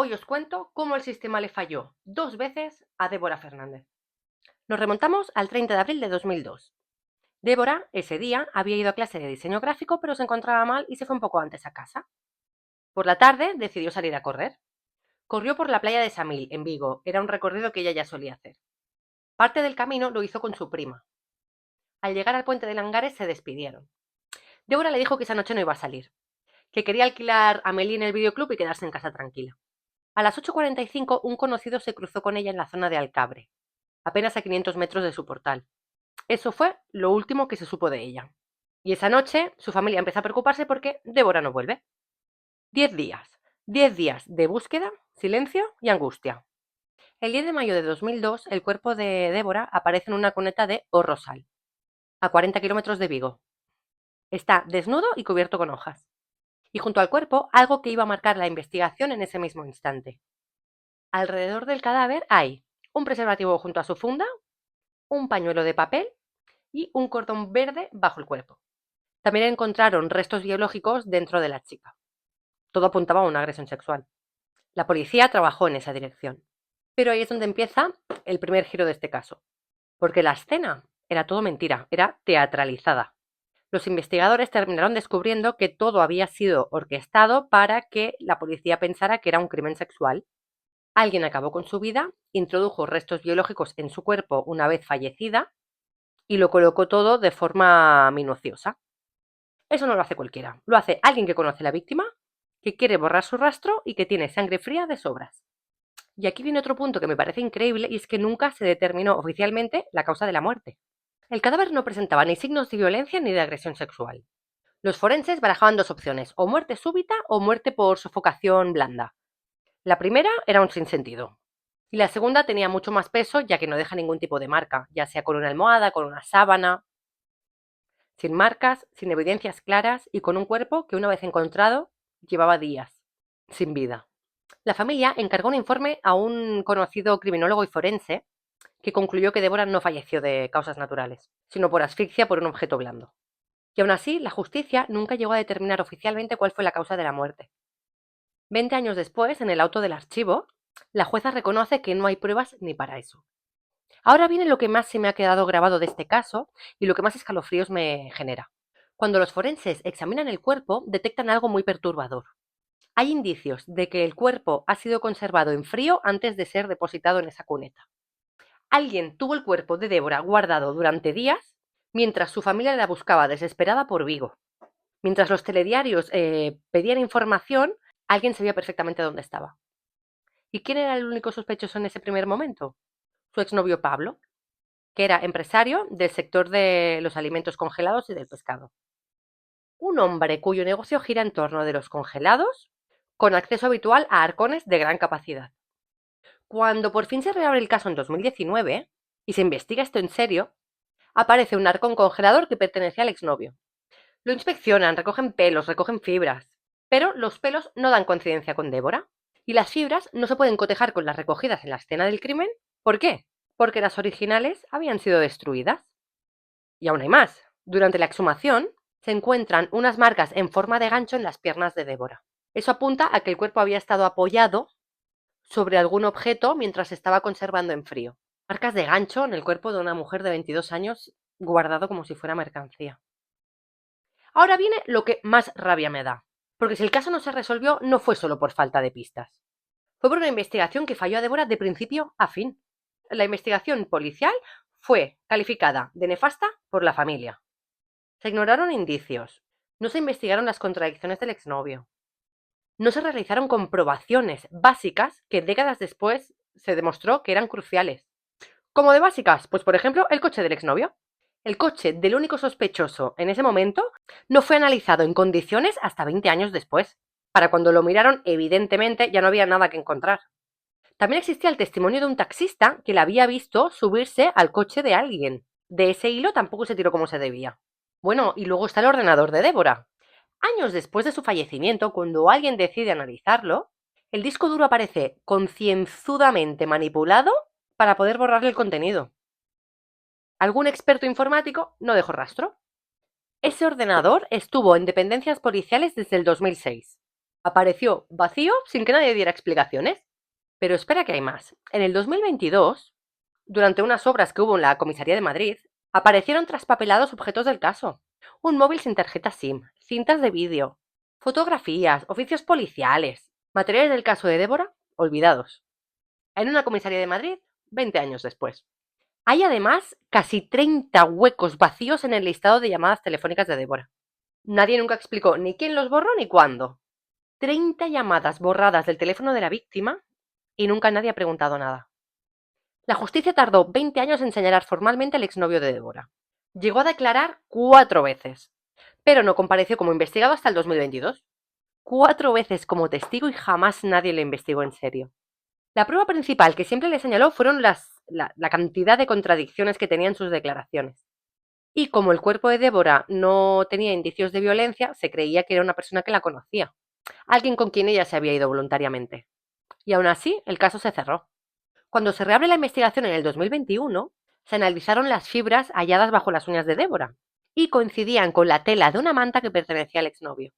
Hoy os cuento cómo el sistema le falló 2 veces a Débora Fernández. Nos remontamos al 30 de abril de 2002. Débora, ese día, había ido a clase de diseño gráfico, pero se encontraba mal y se fue un poco antes a casa. Por la tarde decidió salir a correr. Corrió por la playa de Samil, en Vigo. Era un recorrido que ella ya solía hacer. Parte del camino lo hizo con su prima. Al llegar al puente de Langares se despidieron. Débora le dijo que esa noche no iba a salir, que quería alquilar a Meli en el videoclub y quedarse en casa tranquila. A las 8:45 un conocido se cruzó con ella en la zona de Alcabre, apenas a 500 metros de su portal. Eso fue lo último que se supo de ella. Y esa noche su familia empezó a preocuparse porque Débora no vuelve. 10 días. 10 días de búsqueda, silencio y angustia. El 10 de mayo de 2002 el cuerpo de Débora aparece en una cuneta de Orrosal, a 40 kilómetros de Vigo. Está desnudo y cubierto con hojas. Y junto al cuerpo algo que iba a marcar la investigación en ese mismo instante. Alrededor del cadáver hay un preservativo junto a su funda, un pañuelo de papel y un cordón verde bajo el cuerpo. También encontraron restos biológicos dentro de la chica. Todo apuntaba a una agresión sexual. La policía trabajó en esa dirección. Pero ahí es donde empieza el primer giro de este caso. Porque la escena era todo mentira, era teatralizada. Los investigadores terminaron descubriendo que todo había sido orquestado para que la policía pensara que era un crimen sexual. Alguien acabó con su vida, introdujo restos biológicos en su cuerpo una vez fallecida y lo colocó todo de forma minuciosa. Eso no lo hace cualquiera, lo hace alguien que conoce a la víctima, que quiere borrar su rastro y que tiene sangre fría de sobras. Y aquí viene otro punto que me parece increíble y es que nunca se determinó oficialmente la causa de la muerte. El cadáver no presentaba ni signos de violencia ni de agresión sexual. Los forenses barajaban dos opciones, o muerte súbita o muerte por sofocación blanda. La primera era un sinsentido. Y la segunda tenía mucho más peso ya que no deja ningún tipo de marca, ya sea con una almohada, con una sábana, sin marcas, sin evidencias claras y con un cuerpo que una vez encontrado llevaba días sin vida. La familia encargó un informe a un conocido criminólogo y forense que concluyó que Débora no falleció de causas naturales, sino por asfixia por un objeto blando. Y aún así, la justicia nunca llegó a determinar oficialmente cuál fue la causa de la muerte. 20 años después, en el auto del archivo, la jueza reconoce que no hay pruebas ni para eso. Ahora viene lo que más se me ha quedado grabado de este caso y lo que más escalofríos me genera. Cuando los forenses examinan el cuerpo, detectan algo muy perturbador. Hay indicios de que el cuerpo ha sido conservado en frío antes de ser depositado en esa cuneta. Alguien tuvo el cuerpo de Débora guardado durante días mientras su familia la buscaba desesperada por Vigo. Mientras los telediarios pedían información, alguien sabía perfectamente dónde estaba. ¿Y quién era el único sospechoso en ese primer momento? Su exnovio Pablo, que era empresario del sector de los alimentos congelados y del pescado. Un hombre cuyo negocio gira en torno de los congelados, con acceso habitual a arcones de gran capacidad. Cuando por fin se reabre el caso en 2019 y se investiga esto en serio, aparece un arcón congelador que pertenecía al exnovio. Lo inspeccionan, recogen pelos, recogen fibras, pero los pelos no dan coincidencia con Débora y las fibras no se pueden cotejar con las recogidas en la escena del crimen. ¿Por qué? Porque las originales habían sido destruidas. Y aún hay más. Durante la exhumación se encuentran unas marcas en forma de gancho en las piernas de Débora. Eso apunta a que el cuerpo había estado apoyado sobre algún objeto mientras se estaba conservando en frío. Marcas de gancho en el cuerpo de una mujer de 22 años guardado como si fuera mercancía. Ahora viene lo que más rabia me da, porque si el caso no se resolvió no fue solo por falta de pistas. Fue por una investigación que falló a Débora de principio a fin. La investigación policial fue calificada de nefasta por la familia. Se ignoraron indicios, no se investigaron las contradicciones del exnovio, no se realizaron comprobaciones básicas que décadas después se demostró que eran cruciales. ¿Cómo de básicas? Pues por ejemplo, el coche del exnovio. El coche del único sospechoso en ese momento no fue analizado en condiciones hasta 20 años después. Para cuando lo miraron, evidentemente ya no había nada que encontrar. También existía el testimonio de un taxista que la había visto subirse al coche de alguien. De ese hilo tampoco se tiró como se debía. Bueno, y luego está el ordenador de Débora. Años después de su fallecimiento, cuando alguien decide analizarlo, el disco duro aparece concienzudamente manipulado para poder borrarle el contenido. Algún experto informático no dejó rastro. Ese ordenador estuvo en dependencias policiales desde el 2006. Apareció vacío sin que nadie diera explicaciones. Pero espera que hay más. En el 2022, durante unas obras que hubo en la comisaría de Madrid, aparecieron traspapelados objetos del caso. Un móvil sin tarjeta SIM, cintas de vídeo, fotografías, oficios policiales, materiales del caso de Débora, olvidados. En una comisaría de Madrid, 20 años después. Hay además casi 30 huecos vacíos en el listado de llamadas telefónicas de Débora. Nadie nunca explicó ni quién los borró ni cuándo. 30 llamadas borradas del teléfono de la víctima y nunca nadie ha preguntado nada. La justicia tardó 20 años en señalar formalmente al exnovio de Débora. Llegó a declarar 4 veces, pero no compareció como investigado hasta el 2022. 4 veces como testigo y jamás nadie le investigó en serio. La prueba principal que siempre le señaló fueron la cantidad de contradicciones que tenía en sus declaraciones. Y como el cuerpo de Débora no tenía indicios de violencia, se creía que era una persona que la conocía, alguien con quien ella se había ido voluntariamente. Y aún así, el caso se cerró. Cuando se reabre la investigación en el 2021, se analizaron las fibras halladas bajo las uñas de Débora y coincidían con la tela de una manta que pertenecía al exnovio.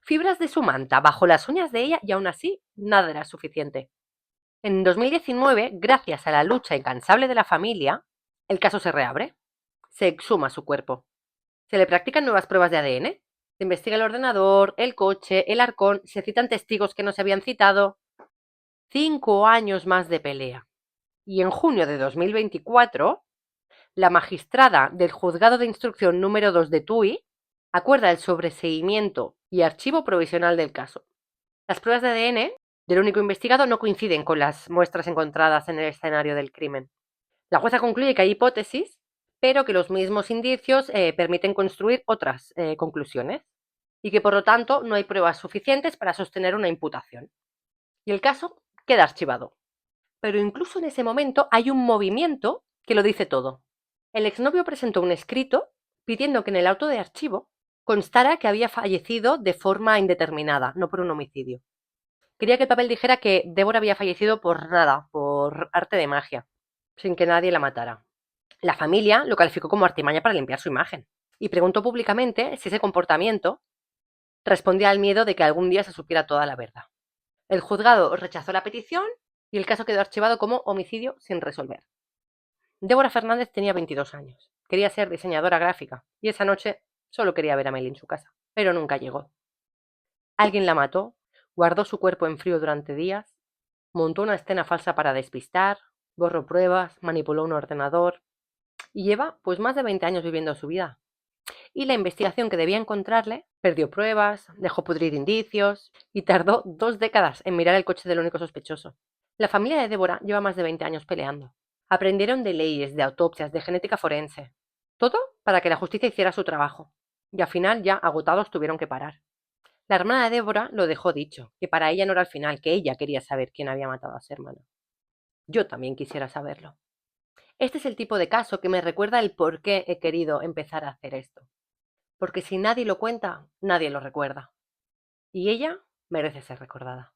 Fibras de su manta bajo las uñas de ella y aún así nada era suficiente. En 2019, gracias a la lucha incansable de la familia, el caso se reabre. Se exhuma su cuerpo. Se le practican nuevas pruebas de ADN. Se investiga el ordenador, el coche, el arcón, se citan testigos que no se habían citado. 5 años más de pelea. Y en junio de 2024, la magistrada del Juzgado de Instrucción número 2 de Tui acuerda el sobreseimiento y archivo provisional del caso. Las pruebas de ADN del único investigado no coinciden con las muestras encontradas en el escenario del crimen. La jueza concluye que hay hipótesis, pero que los mismos indicios permiten construir otras conclusiones y que por lo tanto no hay pruebas suficientes para sostener una imputación. Y el caso queda archivado. Pero incluso en ese momento hay un movimiento que lo dice todo. El exnovio presentó un escrito pidiendo que en el auto de archivo constara que había fallecido de forma indeterminada, no por un homicidio. Quería que el papel dijera que Débora había fallecido por nada, por arte de magia, sin que nadie la matara. La familia lo calificó como artimaña para limpiar su imagen y preguntó públicamente si ese comportamiento respondía al miedo de que algún día se supiera toda la verdad. El juzgado rechazó la petición y el caso quedó archivado como homicidio sin resolver. Débora Fernández tenía 22 años, quería ser diseñadora gráfica y esa noche solo quería ver a Meli en su casa, pero nunca llegó. Alguien la mató, guardó su cuerpo en frío durante días, montó una escena falsa para despistar, borró pruebas, manipuló un ordenador y lleva pues más de 20 años viviendo su vida. Y la investigación que debía encontrarle perdió pruebas, dejó pudrir indicios y tardó 2 décadas en mirar el coche del único sospechoso. La familia de Débora lleva más de 20 años peleando. Aprendieron de leyes, de autopsias, de genética forense. Todo para que la justicia hiciera su trabajo. Y al final, ya agotados, tuvieron que parar. La hermana de Débora lo dejó dicho, que para ella no era el final, que ella quería saber quién había matado a su hermana. Yo también quisiera saberlo. Este es el tipo de caso que me recuerda el por qué he querido empezar a hacer esto. Porque si nadie lo cuenta, nadie lo recuerda. Y ella merece ser recordada.